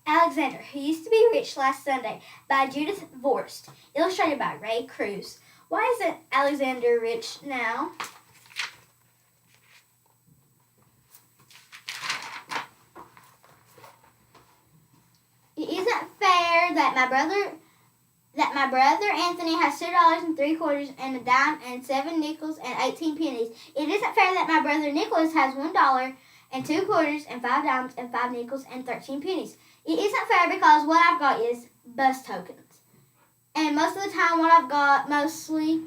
Alexander, who used to be rich last Sunday, by Judith Vorst. Illustrated by Ray Cruz. Why isn't Alexander rich now? It isn't fair that my brother Anthony has $2.75 and a dime and 7 nickels and 18 pennies. It isn't fair that my brother Nicholas has $1.02 and 5 dimes and 5 nickels and 13 pennies. It isn't fair because what I've got is bus tokens. And most of the time what I've mostly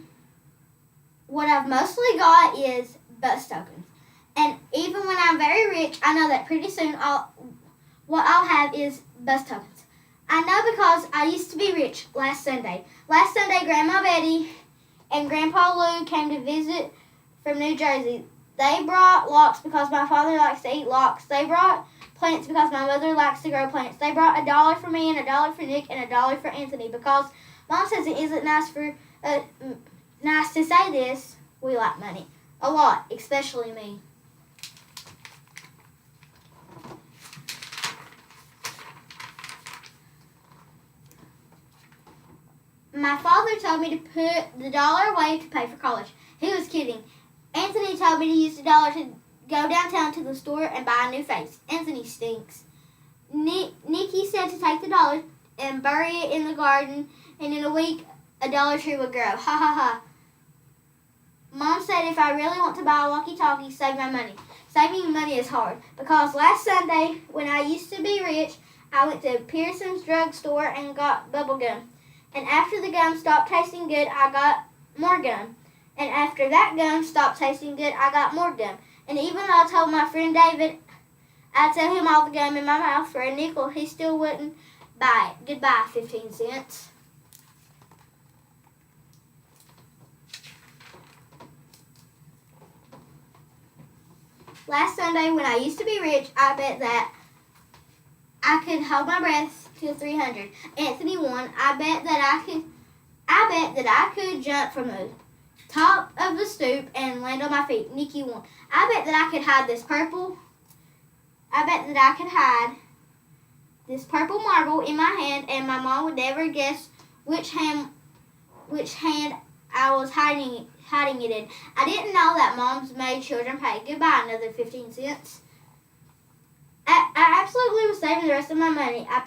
got is bus tokens. And even when I'm very rich, I know that pretty soon what I'll have is bus tokens. I know because I used to be rich last Sunday. Last Sunday, Grandma Betty and Grandpa Lou came to visit from New Jersey. They brought lox because my father likes to eat lox. They brought plants because my mother likes to grow plants. They brought $1 for me and $1 for Nick and $1 for Anthony because Mom says it isn't nice to say this. We like money a lot, especially me. My father told me to put the $1 away to pay for college. He was kidding. Anthony told me to use the $1 to go downtown to the store and buy a new face. Anthony stinks. Nikki said to take the $1 and bury it in the garden, and in a week a dollar tree would grow. Ha ha ha. Mom said if I really want to buy a walkie-talkie, save my money. Saving money is hard because last Sunday, when I used to be rich, I went to Pearson's drugstore and got bubble gum. And after the gum stopped tasting good, I got more gum. And after that gum stopped tasting good, I got more gum. And even though I told my friend David I'd sell him all the gum in my mouth for a nickel, he still wouldn't buy it. Goodbye, 15 cents. Last Sunday, when I used to be rich, I bet that I could hold my breath till 300. Anthony won. I bet that I could jump from the top of the stoop and land on my feet. Nikki won. I bet that I could hide this purple marble in my hand, and my mom would never guess which hand I was hiding it in. I didn't know that moms made children pay. Goodbye, another 15 cents. I absolutely was saving the rest of my money. I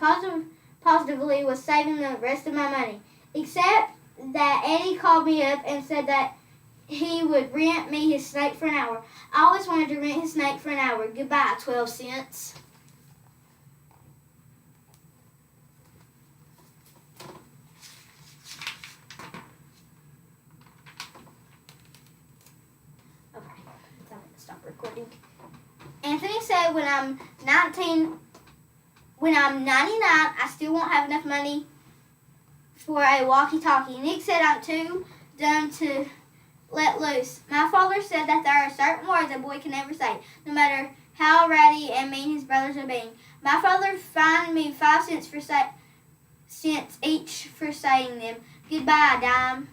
positively was saving the rest of my money. Except that Eddie called me up and said that he would rent me his snake for an hour. I always wanted to rent his snake for an hour. Goodbye, 12 cents. Okay, I'm going to stop recording. Anthony said when I'm 99, I still won't have enough money for a walkie-talkie. Nick said I'm too dumb to let loose. My father said that there are certain words a boy can never say, no matter how ratty and mean his brothers are being. My father fined me 5 cents each for saying them. Goodbye, dime.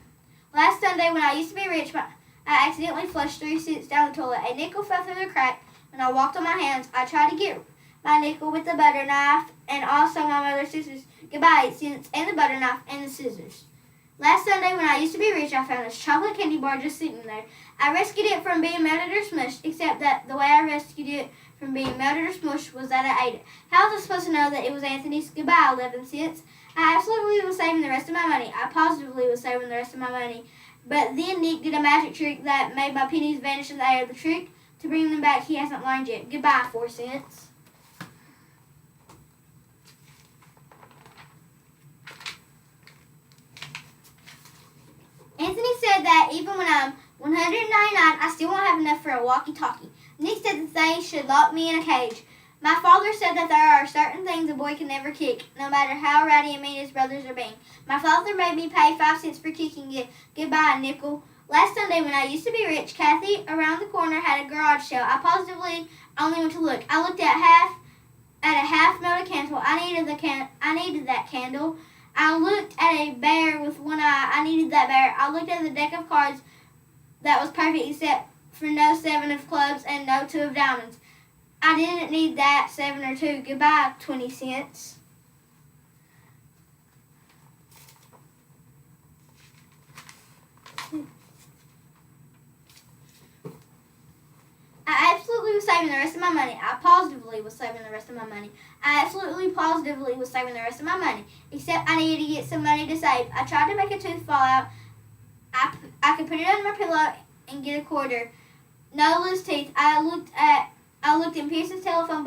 Last Sunday, when I used to be rich, I accidentally flushed 3 cents down the toilet. A nickel fell through the crack. When I walked on my hands, I tried to get my nickel with the butter knife and also my mother's scissors. Goodbye, 8 cents, and the butter knife and the scissors. Last Sunday, when I used to be rich, I found this chocolate candy bar just sitting there. I rescued it from being melted or smushed, except that the way I rescued it from being melted or smushed was that I ate it. How was I supposed to know that it was Anthony's? Goodbye, 11 cents. I absolutely was saving the rest of my money. I positively was saving the rest of my money. But then Nick did a magic trick that made my pennies vanish in the air. The trick to bring them back he hasn't learned yet. Goodbye, 4 cents. Anthony said that even when I'm 199, I still won't have enough for a walkie-talkie. Nick said that they should lock me in a cage. My father said that there are certain things a boy can never kick, no matter how ratty and mean his brothers are being. My father made me pay 5 cents for kicking it. Goodbye, nickel. Last Sunday, when I used to be rich, Kathy around the corner had a garage sale. I positively only went to look. I looked at a half melted candle. I needed that candle. I looked at a bear with one eye. I needed that bear. I looked at the deck of cards that was perfect except for no 7 of clubs and no 2 of diamonds. I didn't need that 7 or 2. Goodbye, 20 cents. I absolutely was saving the rest of my money. I positively was saving the rest of my money. I absolutely positively was saving the rest of my money. Except I needed to get some money to save. I tried to make a tooth fall out. I could put it under my pillow and get a quarter. No loose teeth. I looked in Pearson's telephone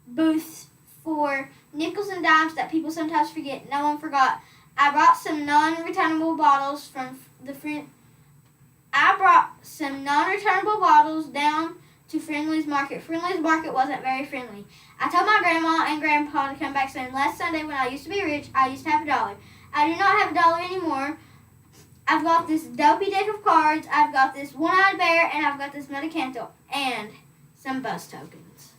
booths for nickels and dimes that people sometimes forget. No one forgot. I brought some non-returnable bottles down to Friendly's Market. Friendly's Market wasn't very friendly. I told my grandma and grandpa to come back soon. Last Sunday, when I used to be rich, I used to have $1. I do not have $1 anymore. I've got this dopey deck of cards, I've got this one-eyed bear, and I've got this metal candle, and some bus tokens.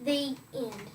The end.